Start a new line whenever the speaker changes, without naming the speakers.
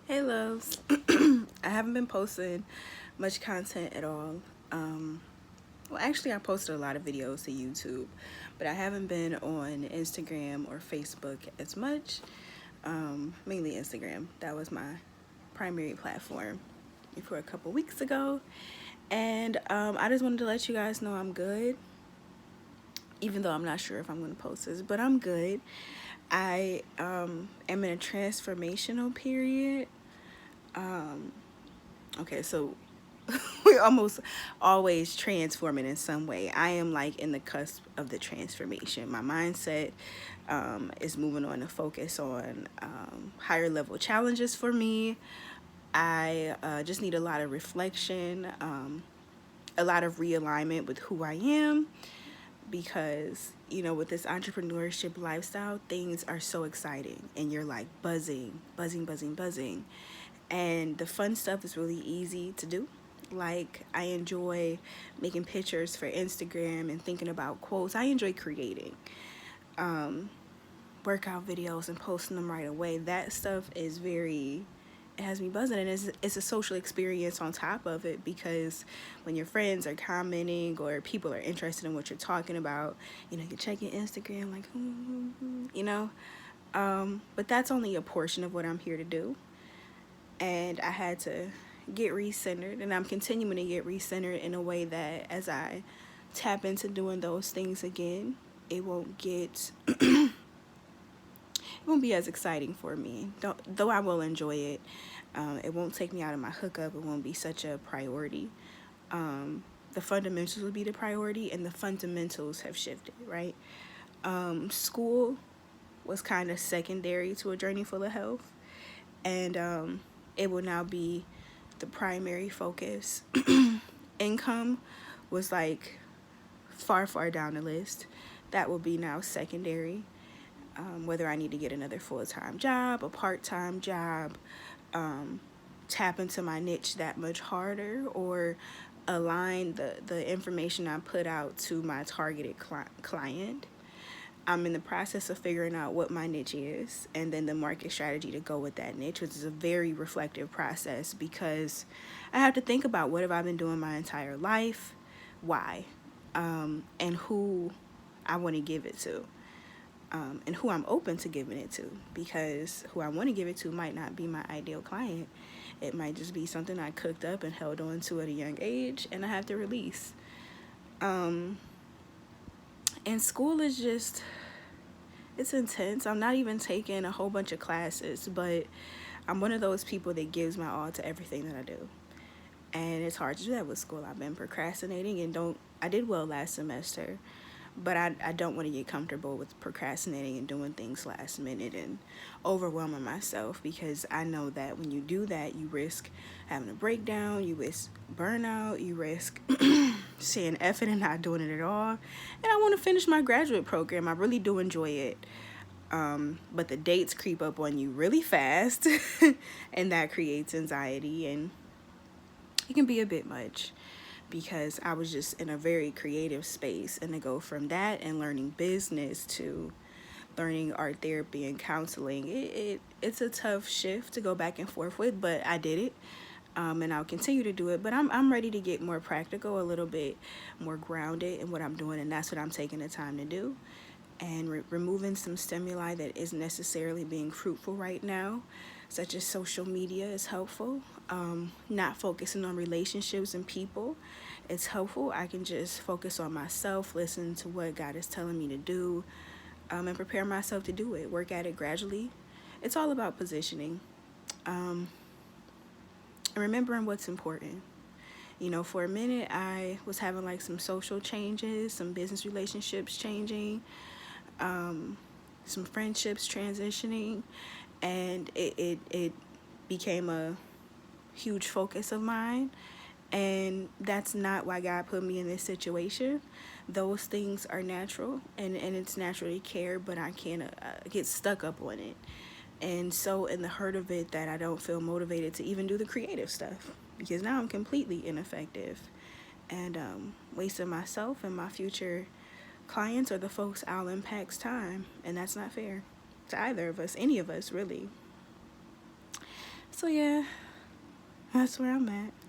Hey loves. I haven't been posting much content at all. Well, actually, I posted a lot of videos to YouTube, but I haven't been on Instagram or Facebook as much. Mainly Instagram. That was my primary platform for a couple weeks ago. And I just wanted to let you guys know I'm good, even though I'm not sure if I'm going to post this, but I'm good. I am in a transformational period. Okay, so we're almost always transforming in some way. I am like in the cusp of the transformation. My mindset is moving on to focus on higher level challenges for me. I just need a lot of reflection, a lot of realignment with who I am, because with this entrepreneurship lifestyle, things are so exciting and you're like buzzing, and the fun stuff is really easy to do. Like, I enjoy making pictures for Instagram and thinking about quotes. I enjoy creating workout videos and posting them right away. That stuff is it has me buzzing, and it's a social experience on top of it, because when your friends are commenting or people are interested in what you're talking about, you check your Instagram like, but that's only a portion of what I'm here to do. And I had to get recentered, and I'm continuing to get recentered in a way that as I tap into doing those things again, it won't get it won't be as exciting for me. Though I will enjoy it, it won't take me out of my hookup. It won't be such a priority. The fundamentals will be the priority, and the fundamentals have shifted, right? School was kind of secondary to a journey full of health, and it will now be the primary focus. Income was like far down the list. That will be now secondary. Whether I need to get another full-time job, a part-time job, tap into my niche that much harder, or align the information I put out to my targeted client. I'm in the process of figuring out what my niche is, and then the market strategy to go with that niche, which is a very reflective process, because I have to think about what have I been doing my entire life, why, and who I want to give it to, and who I'm open to giving it to, because who I want to give it to might not be my ideal client. It might just be something I cooked up and held on to at a young age, and I have to release. And school is just, it's intense. I'm not even taking a whole bunch of classes, but I'm one of those people that gives my all to everything that I do. And it's hard to do that with school. I've been procrastinating, and I did well last semester, but I don't want to get comfortable with procrastinating and doing things last minute and overwhelming myself, because I know that when you do that, you risk having a breakdown, you risk burnout, you risk saying F it and not doing it at all. And I want to finish my graduate program. I really do enjoy it. But the dates creep up on you really fast, and that creates anxiety, and it can be a bit much, because I was just in a very creative space, and to go from that and learning business to learning art therapy and counseling, it's a tough shift to go back and forth with, but I did it. And I'll continue to do it, but I'm ready to get more practical, a little bit more grounded in what I'm doing, and that's what I'm taking the time to do, and removing some stimuli that isn't necessarily being fruitful right now, such as social media, is helpful. Not focusing on relationships and people, it's helpful. I can just focus on myself, listen to what God is telling me to do, and prepare myself to do it, work at it gradually. It's all about positioning, and remembering what's important. For a minute, I was having like some social changes, some business relationships changing, some friendships transitioning, and it became a huge focus of mine. And that's not why God put me in this situation. Those things are natural, and it's natural to care, but I can't get stuck up on it. And so in the hurt of it, that I don't feel motivated to even do the creative stuff, because now I'm completely ineffective, and wasting myself and my future clients or the folks I'll impact's time, and that's not fair to either of us, any of us really. So yeah, that's where I'm at.